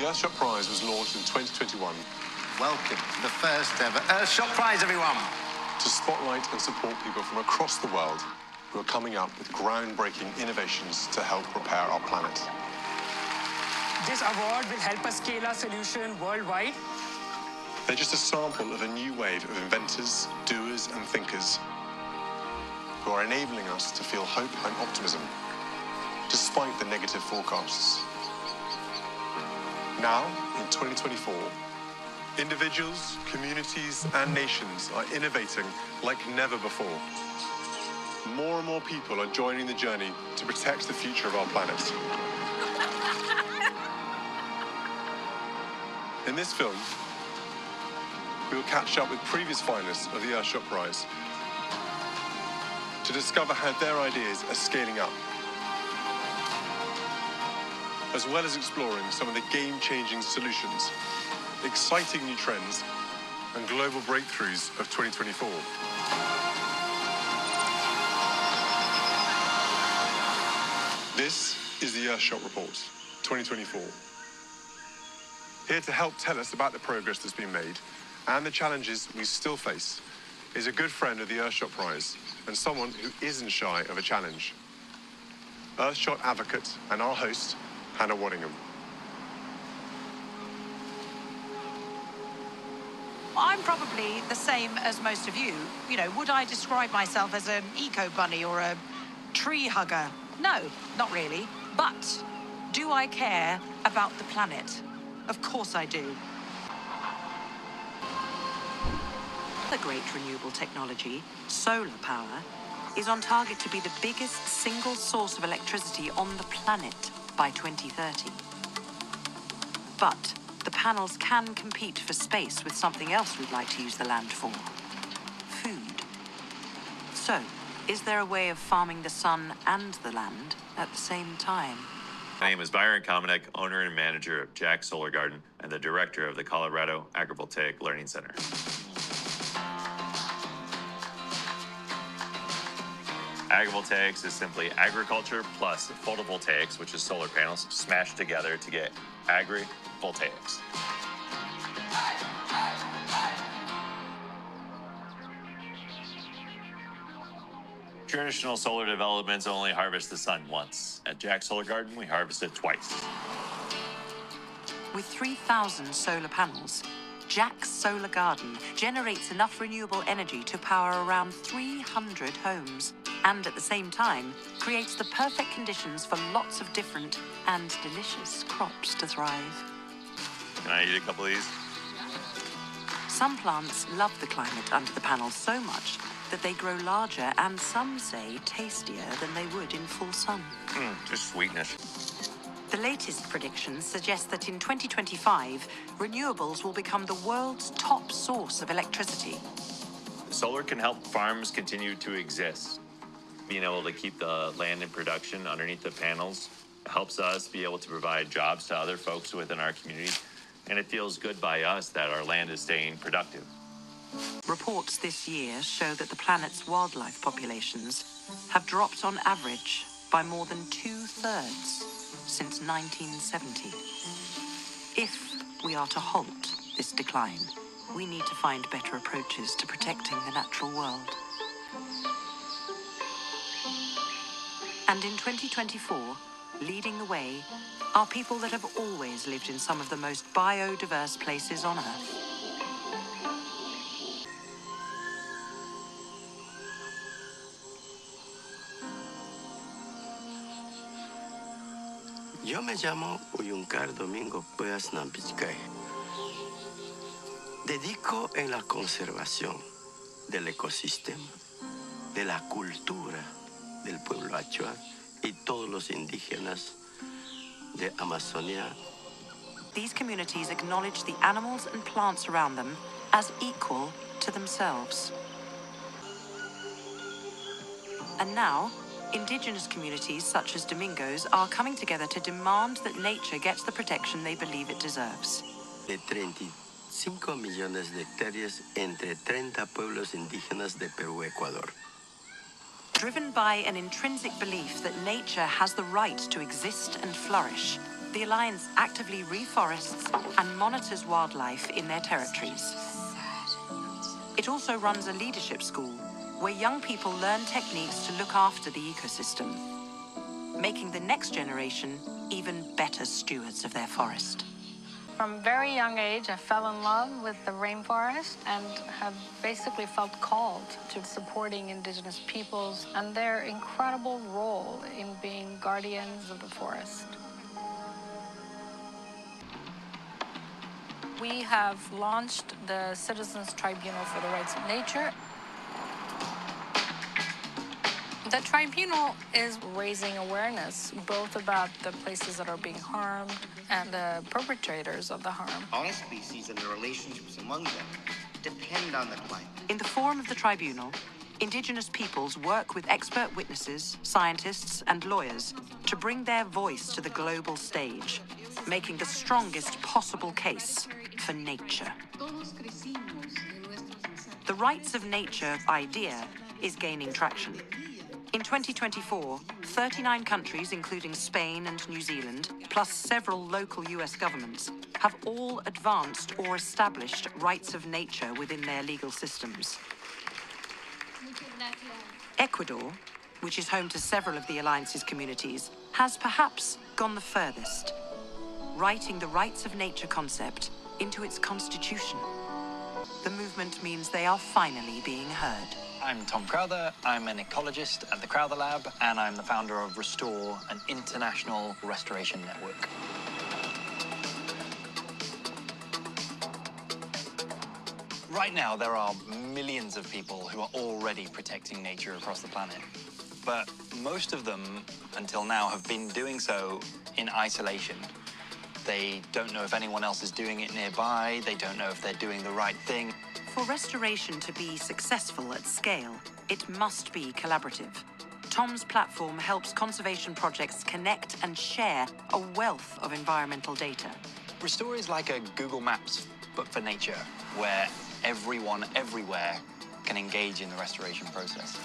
Earthshot Prize was launched in 2021. Welcome to the first ever Earthshot Prize, everyone! To spotlight and support people from across the world who are coming up with groundbreaking innovations to help repair our planet. This award will help us scale our solution worldwide. They're just a sample of a new wave of inventors, doers and thinkers who are enabling us to feel hope and optimism, despite the negative forecasts. Now, in 2024, individuals, communities and nations are innovating like never before. More and more people are joining the journey to protect the future of our planet. In this film, we will catch up with previous finalists of the Earthshot Prize to discover how their ideas are scaling up, as well as exploring some of the game-changing solutions, exciting new trends, and global breakthroughs of 2024. This is the Earthshot Report 2024. Here to help tell us about the progress that's been made and the challenges we still face is a good friend of the Earthshot Prize and someone who isn't shy of a challenge. Earthshot advocate and our host, Hannah Waddingham. I'm probably the same as most of you. You know, would I describe myself as an eco-bunny or a tree hugger? No, not really. But do I care about the planet? Of course I do. The great renewable technology, solar power, is on target to be the biggest single source of electricity on the planet by 2030. But the panels can compete for space with something else we'd like to use the land for: food. So, is there a way of farming the sun and the land at the same time? My name is Byron Kamenek, owner and manager of Jack Solar Garden and the director of the Colorado Agrivoltaic Learning Center. Agrivoltaics is simply agriculture plus photovoltaics, which is solar panels, smashed together to get agri-voltaics. Traditional solar developments only harvest the sun once. At Jack Solar Garden, we harvest it twice. With 3,000 solar panels, Jack's Solar Garden generates enough renewable energy to power around 300 homes, and at the same time creates the perfect conditions for lots of different and delicious crops to thrive. Can I eat a couple of these? Some plants love the climate under the panels so much that they grow larger and, some say, tastier than they would in full sun. Just sweetness. The latest predictions suggest that in 2025, renewables will become the world's top source of electricity. Solar can help farms continue to exist. Being able to keep the land in production underneath the panels helps us be able to provide jobs to other folks within our community, and it feels good by us that our land is staying productive. Reports this year show that the planet's wildlife populations have dropped on average by more than 2/3 since 1970. If we are to halt this decline, we need to find better approaches to protecting the natural world. And in 2024, leading the way are people that have always lived in some of the most biodiverse places on Earth. Yo me llamo Uyuncar Domingo Pueas Nampichkay. Dedico en la conservación del ecosistema, de la cultura del pueblo Achua y todos los indígenas de Amazonia. These communities acknowledge the animals and plants around them as equal to themselves. And now, indigenous communities such as Domingos are coming together to demand that nature gets the protection they believe it deserves. De 35 millones de hectáreas entre 30 pueblos indígenas de Perú y Ecuador. Driven by an intrinsic belief that nature has the right to exist and flourish, the Alliance actively reforests and monitors wildlife in their territories. It also runs a leadership school where young people learn techniques to look after the ecosystem, making the next generation even better stewards of their forest. From a very young age, I fell in love with the rainforest and have basically felt called to supporting indigenous peoples and their incredible role in being guardians of the forest. We have launched the Citizens Tribunal for the Rights of Nature. The tribunal is raising awareness both about the places that are being harmed and the perpetrators of the harm. All species and the relationships among them depend on the climate. In the forum of the tribunal, Indigenous peoples work with expert witnesses, scientists, and lawyers to bring their voice to the global stage, making the strongest possible case for nature. The rights of nature idea is gaining traction. In 2024, 39 countries, including Spain and New Zealand, plus several local US governments, have all advanced or established rights of nature within their legal systems. Ecuador, which is home to several of the Alliance's communities, has perhaps gone the furthest, writing the rights of nature concept into its constitution. The movement means they are finally being heard. I'm Tom Crowther, I'm an ecologist at the Crowther Lab, and I'm the founder of Restore, an international restoration network. Right now, there are millions of people who are already protecting nature across the planet. But most of them, until now, have been doing so in isolation. They don't know if anyone else is doing it nearby, they don't know if they're doing the right thing. For restoration to be successful at scale, it must be collaborative. Tom's platform helps conservation projects connect and share a wealth of environmental data. Restore is like a Google Maps, but for nature, where everyone, everywhere, can engage in the restoration process.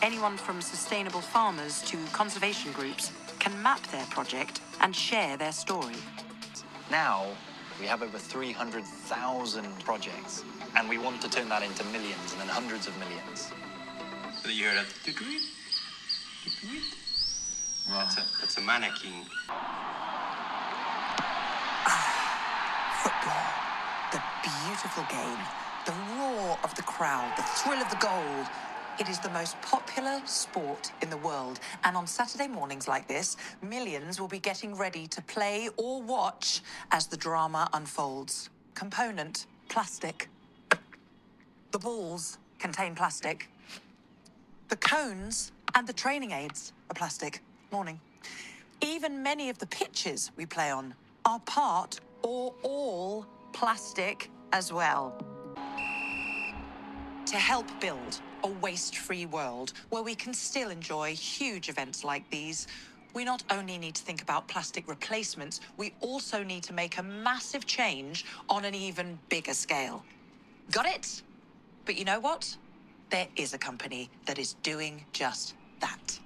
Anyone from sustainable farmers to conservation groups can map their project and share their story. Now, we have over 300,000 projects, and we want to turn that into millions and then hundreds of millions. So you hear that? That's a mannequin. Football. The beautiful game. The roar of the crowd. The thrill of the goal. It is the most popular sport in the world. And on Saturday mornings like this, millions will be getting ready to play or watch as the drama unfolds. Component, plastic. The balls contain plastic. The cones and the training aids are plastic. Morning. Even many of the pitches we play on are part or all plastic as well. To help build a waste-free world where we can still enjoy huge events like these, we not only need to think about plastic replacements, we also need to make a massive change on an even bigger scale. Got it? But you know what? There is a company that is doing just that.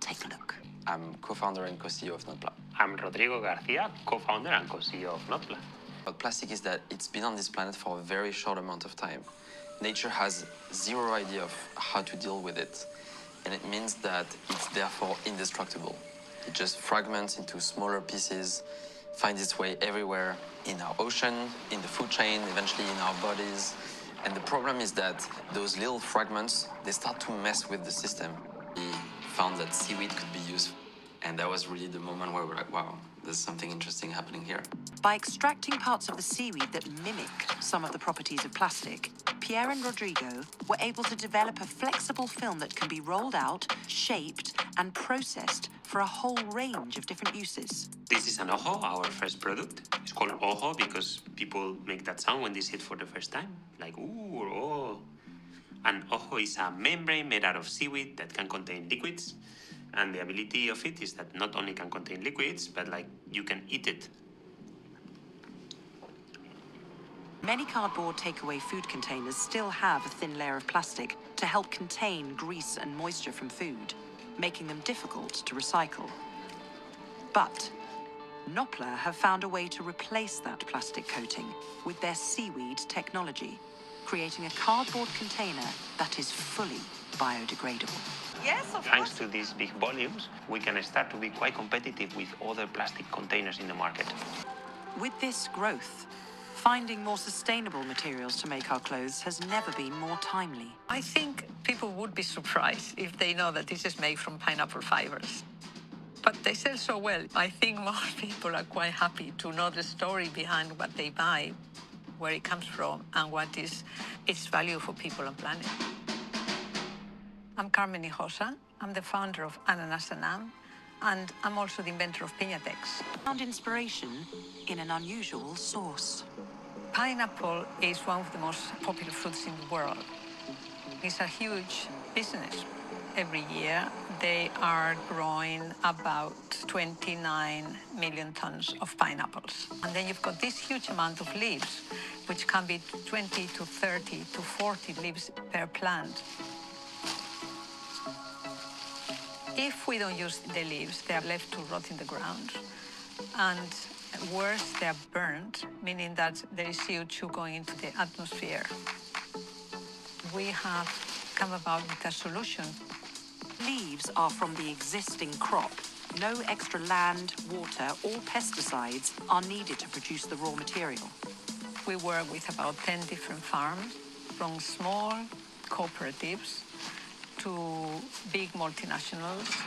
Take a look. I'm co-founder and co-CEO of Notpla. I'm Rodrigo Garcia, co-founder and co-CEO of Notpla. What plastic is that it's been on this planet for a very short amount of time. Nature has zero idea of how to deal with it, and it means that it's therefore indestructible. It just fragments into smaller pieces, finds its way everywhere, in our ocean, in the food chain, eventually in our bodies. And the problem is that those little fragments, they start to mess with the system. We found that seaweed could be used, and that was really the moment where we're like, wow, there's something interesting happening here. By extracting parts of the seaweed that mimic some of the properties of plastic, Pierre and Rodrigo were able to develop a flexible film that can be rolled out, shaped, and processed for a whole range of different uses. This is an ojo, our first product. It's called ojo because people make that sound when they see it for the first time. Like, ooh, or oh. An ojo is a membrane made out of seaweed that can contain liquids. And the ability of it is that not only can contain liquids, but like you can eat it. Many cardboard takeaway food containers still have a thin layer of plastic to help contain grease and moisture from food, making them difficult to recycle. But Noppler have found a way to replace that plastic coating with their seaweed technology, creating a cardboard container that is fully biodegradable. Yes, of Thanks course. to these big volumes, we can start to be quite competitive with other plastic containers in the market. With this growth, finding more sustainable materials to make our clothes has never been more timely. I think people would be surprised if they know that this is made from pineapple fibers. But they sell so well. I think most people are quite happy to know the story behind what they buy, where it comes from, and what is its value for people and planet. I'm Carmen Hijosa. I'm the founder of Ananas Anam, and I'm also the inventor of Piñatex. Found inspiration in an unusual source. Pineapple is one of the most popular fruits in the world. It's a huge business. Every year, they are growing about 29 million tons of pineapples. And then you've got this huge amount of leaves, which can be 20 to 30 to 40 leaves per plant. If we don't use the leaves, they are left to rot in the ground. And worse, they are burned, meaning that there is CO2 going into the atmosphere. We have come about with a solution. Leaves are from the existing crop. No extra land, water, or pesticides are needed to produce the raw material. We work with about 10 different farms, from small cooperatives to big multinationals.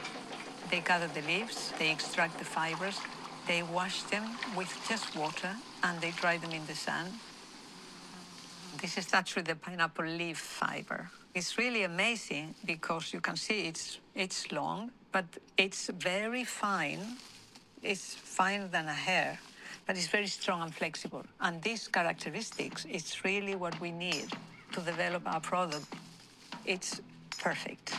They gather the leaves, they extract the fibers, they wash them with just water, and they dry them in the sun. This is actually the pineapple leaf fiber. It's really amazing because you can see it's long, but it's very fine. It's finer than a hair, but it's very strong and flexible. And these characteristics, it's really what we need to develop our product. It's perfect.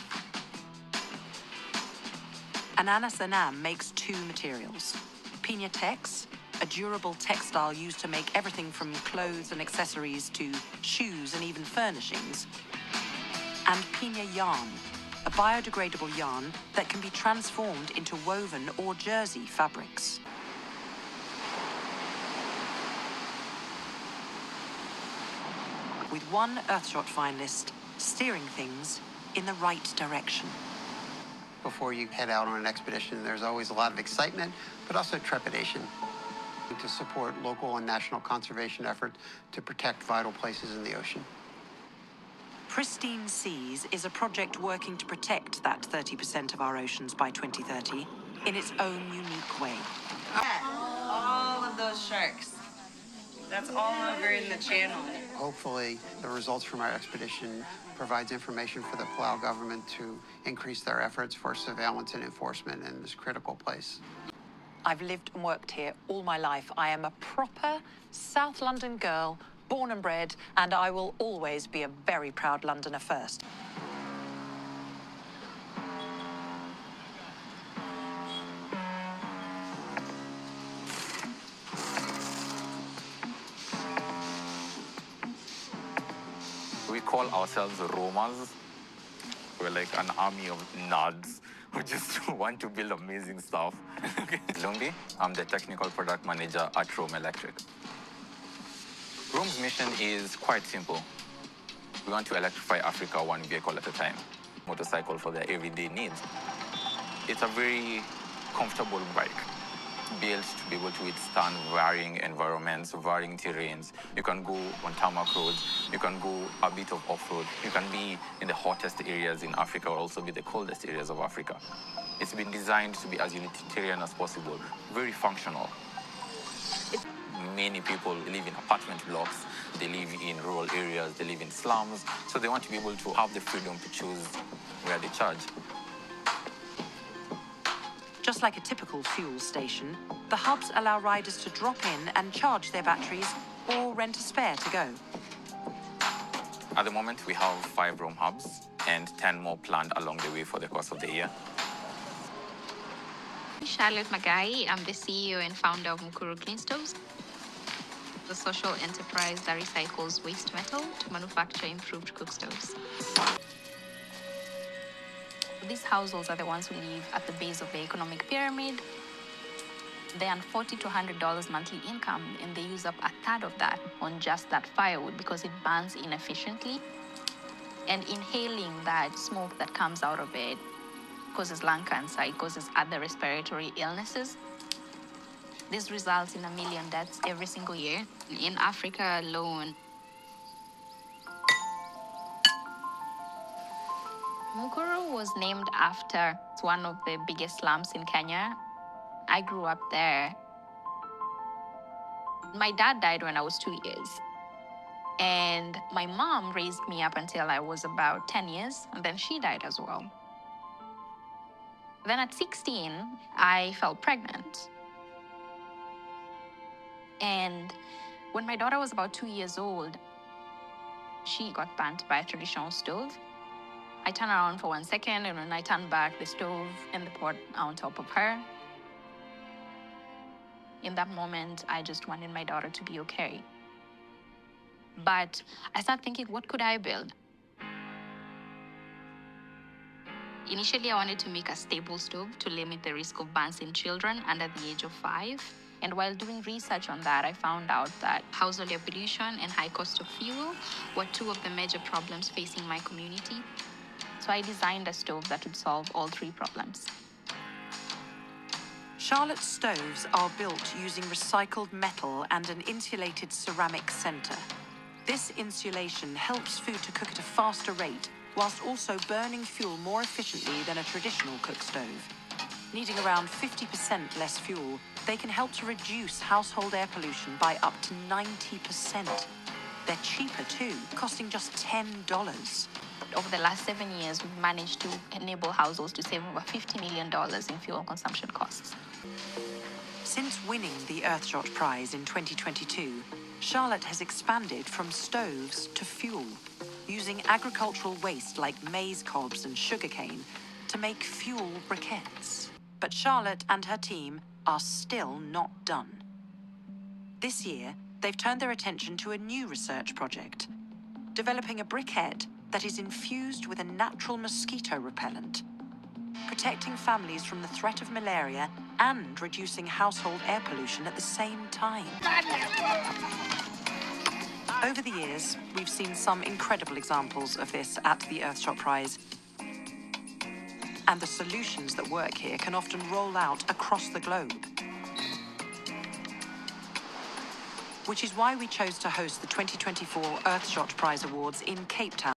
Ananas Anam makes two materials. Piñatex, a durable textile used to make everything from clothes and accessories to shoes and even furnishings. And Piña yarn, a biodegradable yarn that can be transformed into woven or jersey fabrics. With one Earthshot finalist steering things in the right direction. Before you head out on an expedition, there's always a lot of excitement, but also trepidation to support local and national conservation efforts to protect vital places in the ocean. Pristine Seas is a project working to protect that 30% of our oceans by 2030 in its own unique way. All of those sharks. That's all over in the channel. Hopefully, the results from our expedition provides information for the Palau government to increase their efforts for surveillance and enforcement in this critical place. I've lived and worked here all my life. I am a proper South London girl, born and bred, and I will always be a very proud Londoner first. We call ourselves Romas. We're like an army of nerds who just want to build amazing stuff. Lumbi, I'm the technical product manager at Rome Electric. Rome's mission is quite simple. We want to electrify Africa one vehicle at a time. Motorcycle for their everyday needs. It's a very comfortable bike, built to be able to withstand varying environments, varying terrains. You can go on tarmac roads, you can go a bit of off-road, you can be in the hottest areas in Africa or also be the coldest areas of Africa. It's been designed to be as utilitarian as possible, very functional. Many people live in apartment blocks, they live in rural areas, they live in slums, so they want to be able to have the freedom to choose where they charge. Just like a typical fuel station, the hubs allow riders to drop in and charge their batteries or rent a spare to go. At the moment, we have 5 Rome hubs and 10 more planned along the way for the course of the year. Charlotte Magai, I'm the CEO and founder of Mukuru Clean Stoves, the social enterprise that recycles waste metal to manufacture improved cook stoves. These households are the ones who live at the base of the economic pyramid. They earn $40 to $100 monthly income, and they use up a third of that on just that firewood because it burns inefficiently. And inhaling that smoke that comes out of it causes lung cancer, it causes other respiratory illnesses. This results in 1 million deaths every single year. In Africa alone, Mukuru was named after one of the biggest slums in Kenya. I grew up there. My dad died when I was 2 years. And my mom raised me up until I was about 10 years, and then she died as well. Then at 16, I fell pregnant. And when my daughter was about 2 years old, she got burnt by a traditional stove. I turned around for 1 second, and when I turned back, the stove and the pot are on top of her. In that moment, I just wanted my daughter to be okay. But I started thinking, what could I build? Initially, I wanted to make a stable stove to limit the risk of burns in children under the age of 5. And while doing research on that, I found out that household air pollution and high cost of fuel were 2 of the major problems facing my community. So I designed a stove that would solve all 3 problems. Charlotte's stoves are built using recycled metal and an insulated ceramic center. This insulation helps food to cook at a faster rate, whilst also burning fuel more efficiently than a traditional cook stove. Needing around 50% less fuel, they can help to reduce household air pollution by up to 90%. They're cheaper too, costing just $10. Over the last 7 years, we've managed to enable households to save over $50 million in fuel consumption costs. Since winning the Earthshot prize in 2022, Charlotte has expanded from stoves to fuel, using agricultural waste like maize cobs and sugarcane to make fuel briquettes. But Charlotte and her team are still not done. This year, they've turned their attention to a new research project, developing a briquette that is infused with a natural mosquito repellent, protecting families from the threat of malaria and reducing household air pollution at the same time. Over the years, we've seen some incredible examples of this at the Earthshot Prize. And the solutions that work here can often roll out across the globe. Which is why we chose to host the 2024 Earthshot Prize Awards in Cape Town.